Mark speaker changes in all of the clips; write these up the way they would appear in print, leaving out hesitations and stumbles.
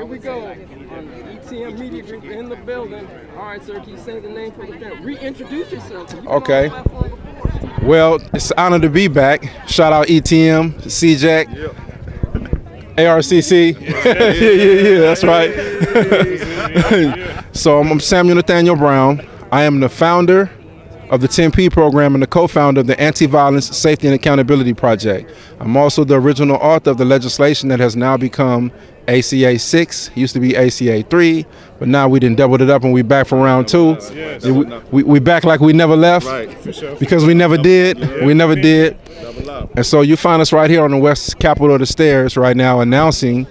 Speaker 1: Here we go. On ETM Media Group in the building. All right, sir, can you say the name for the family? Reintroduce yourself.
Speaker 2: Okay. Well, it's an honor to be back. Shout out ETM, CJAC, ARCC. Yeah, that's right. So I'm Samuel Nathaniel Brown. I am the founder of the 10P program and the co-founder of the Anti-Violence Safety and Accountability Project. I'm also the original author of the legislation that has now become ACA 6, used to be ACA 3, but now we done doubled it up and we back for round 2. We back like we never left, because we never did. We never did. And so you find us right here on the West Capitol of the Stairs right now announcing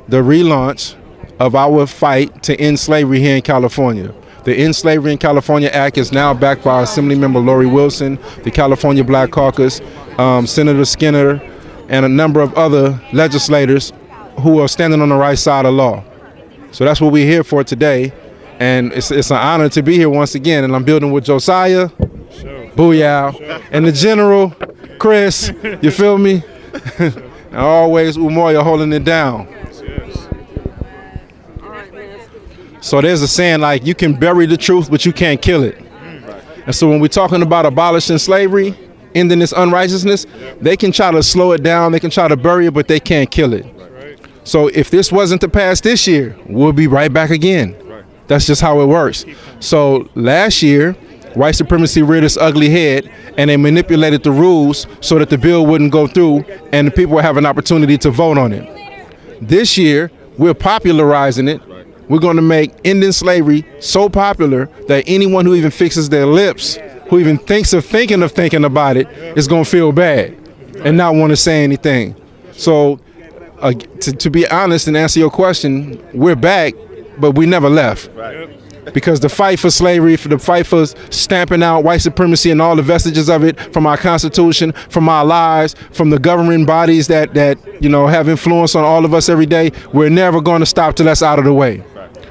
Speaker 2: the relaunch of our fight to end slavery here in California. The End Slavery in California Act is now backed by Assemblymember Lori Wilson, the California Black Caucus, Senator Skinner, and a number of other legislators who are standing on the right side of law. So that's what we're here for today, and it's an honor to be here once again. And I'm building with Josiah Booyah and the General Chris. You feel me? And always Umoya holding it down. So there's a saying like, you can bury the truth, but you can't kill it. And so when we're talking about abolishing slavery, ending this unrighteousness, they can try to slow it down, they can try to bury it, but they can't kill it. So if this wasn't to pass this year, we'll be right back again. That's just how it works. So last year, white supremacy reared its ugly head, and they manipulated the rules so that the bill wouldn't go through and the people would have an opportunity to vote on it. This year, we're popularizing it. We're going to make ending slavery so popular that anyone who even fixes their lips, who even thinks thinking about it, is going to feel bad and not want to say anything. So to be honest and answer your question, we're back, but we never left. Because the fight for slavery, for the fight for stamping out white supremacy and all the vestiges of it from our Constitution, from our lives, from the governing bodies that you know have influence on all of us every day, we're never going to stop till that's out of the way.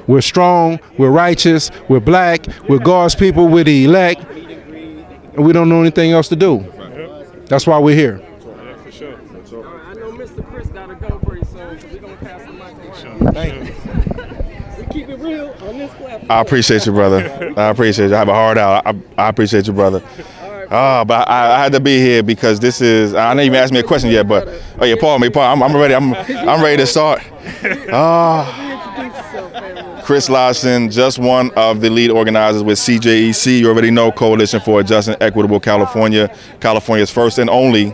Speaker 2: We're strong, we're righteous, we're black, we're God's people, we're the elect, and we don't know anything else to do. That's why we're here.
Speaker 1: Yeah, for sure. I know Mr. Chris got to go pretty soon, so we're going to pass the mic around.
Speaker 2: Thank you.
Speaker 1: We keep it real on this platform.
Speaker 3: I appreciate you, brother. I appreciate you. I have a heart out. I appreciate you, brother. But I had to be here because this is, I didn't even ask me a question yet, but, oh yeah, Paul, I'm ready. I'm ready to start. Chris Lawson, just one of the lead organizers with CJEC. You already know, Coalition for a Just and Equitable California, California's first and only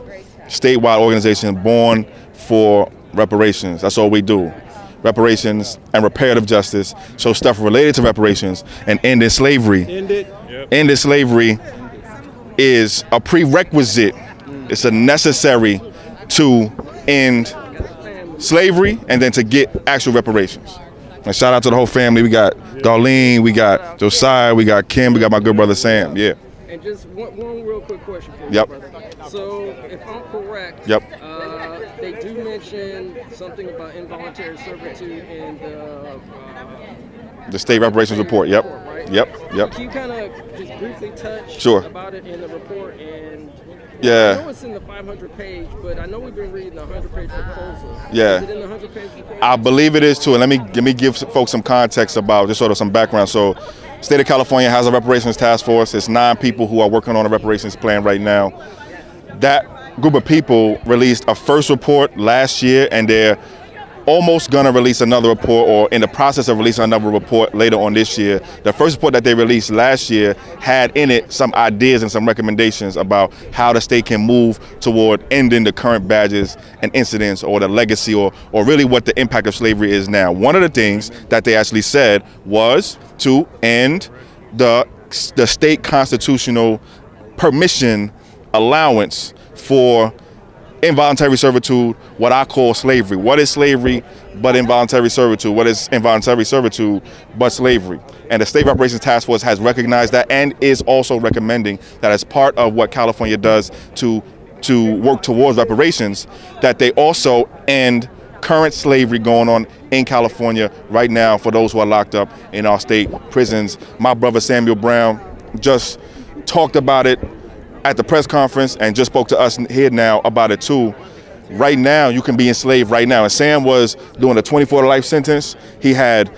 Speaker 3: statewide organization born for reparations. That's all we do. Reparations and reparative justice. So stuff related to reparations and ending slavery. Ending slavery is a prerequisite. It's a necessary to end slavery and then to get actual reparations. And shout out to the whole family. We got Darlene, we got Josiah, we got Kim, we got my good brother Sam. Yeah.
Speaker 1: And just one real quick question for you,
Speaker 3: Yep.
Speaker 1: brother. So if I'm correct,
Speaker 3: Yep.
Speaker 1: They do mention something about involuntary servitude in
Speaker 3: the state reparations report. Yep.
Speaker 1: Right?
Speaker 3: Yep.
Speaker 1: Can you kind of just briefly touch about it in the report? And
Speaker 3: yeah.
Speaker 1: I know it's in the 500-page, but I know we've been reading the 100-page proposal.
Speaker 3: Yeah.
Speaker 1: Is it in the 100-page proposal?
Speaker 3: I believe it is too. And let me give folks some context about just sort of some background. So, State of California has a reparations task force. It's 9 people who are working on a reparations plan right now. That group of people released a first report last year, and they're almost going to release another report, or in the process of releasing another report later on this year. The first report that they released last year had in it some ideas and some recommendations about how the state can move toward ending the current badges and incidents, or the legacy, or really what the impact of slavery is now. One of the things that they actually said was to end the state constitutional permission allowance for involuntary servitude, what I call slavery. What is slavery but involuntary servitude? What is involuntary servitude but slavery? And the State Reparations Task Force has recognized that and is also recommending that as part of what California does to work towards reparations, that they also end current slavery going on in California right now for those who are locked up in our state prisons. My brother Samuel Brown just talked about it at the press conference and just spoke to us here now about it too. right now you can be enslaved right now. And Sam was doing a 24 to life sentence. He had,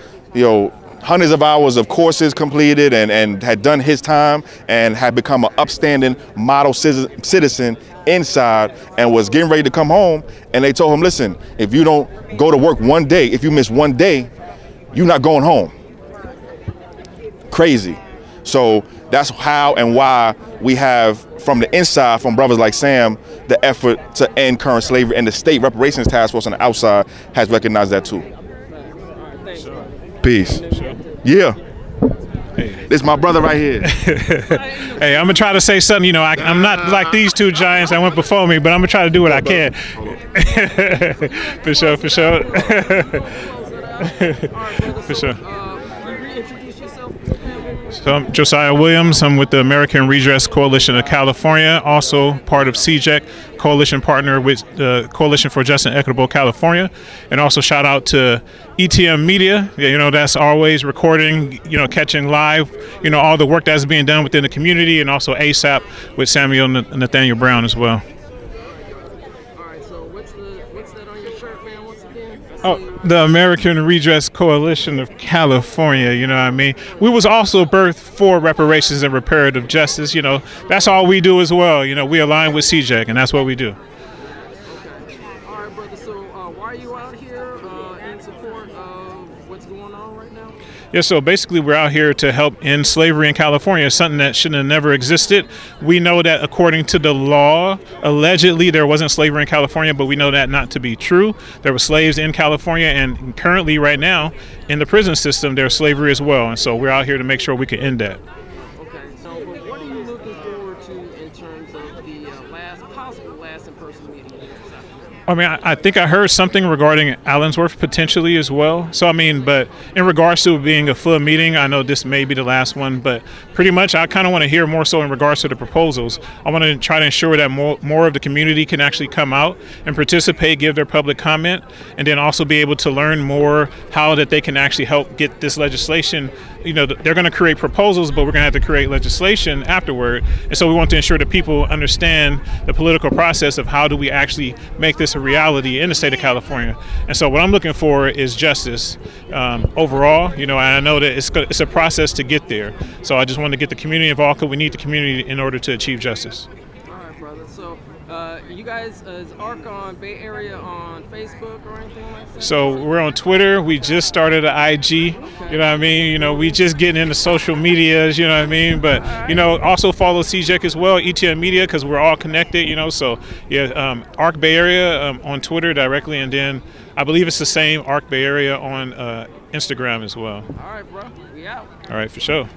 Speaker 3: hundreds of hours of courses completed and had done his time and had become an upstanding model citizen inside and was getting ready to come home. And they told him, listen, if you don't go to work one day, if you miss one day, you're not going home. Crazy. So that's how and why we have, from the inside, from brothers like Sam, the effort to end current slavery, and the State Reparations Task Force on the outside has recognized that too. Peace. Yeah.
Speaker 4: Hey.
Speaker 3: This is my brother right here.
Speaker 4: Hey, I'm gonna try to say something. I'm not like these two giants that went before me, but I'm gonna try to do what I can. For sure, for sure. For sure. So I'm Josiah Williams. I'm with the American Redress Coalition of California, also part of CJEC, coalition partner with the Coalition for Just and Equitable California. And also shout out to ETM Media, that's always recording, catching live, all the work that's being done within the community, and also ASAP with Samuel Nathaniel Brown as well. Oh, the American Redress Coalition of California, We was also birthed for reparations and reparative justice, That's all we do as well. We align with CJEC, and that's what we do.
Speaker 1: Okay. All right, brother. So why are you out here in support of what's going on right now?
Speaker 4: Yeah, so basically we're out here to help end slavery in California, something that shouldn't have never existed. We know that according to the law, allegedly there wasn't slavery in California, but we know that not to be true. There were slaves in California, and currently right now in the prison system there's slavery as well. And so we're out here to make sure we can end that.
Speaker 1: Okay, so but what are you looking forward to in terms of the possible last in-person meeting here in Sacramento?
Speaker 4: I mean, I think I heard something regarding Allensworth potentially as well. So, but in regards to it being a full meeting, I know this may be the last one, but pretty much I kind of want to hear more so in regards to the proposals. I want to try to ensure that more of the community can actually come out and participate, give their public comment, and then also be able to learn more how that they can actually help get this legislation. They're going to create proposals, but we're going to have to create legislation afterward. And so we want to ensure that people understand the political process of how do we actually make this a reality in the state of California. And so what I'm looking for is justice overall, and I know that it's a process to get there. So I just want to get the community involved, because we need the community in order to achieve justice.
Speaker 1: All right, brother. So you guys, is ARC on Bay Area on Facebook or anything like that?
Speaker 4: So we're on Twitter. We just started an IG. Okay. We just getting into social medias. But also follow CJEC as well, ETM Media, because we're all connected. So yeah, ARC Bay Area on Twitter directly, and then I believe it's the same ARC Bay Area on Instagram as well.
Speaker 1: All right, bro. We out.
Speaker 4: All right, for sure.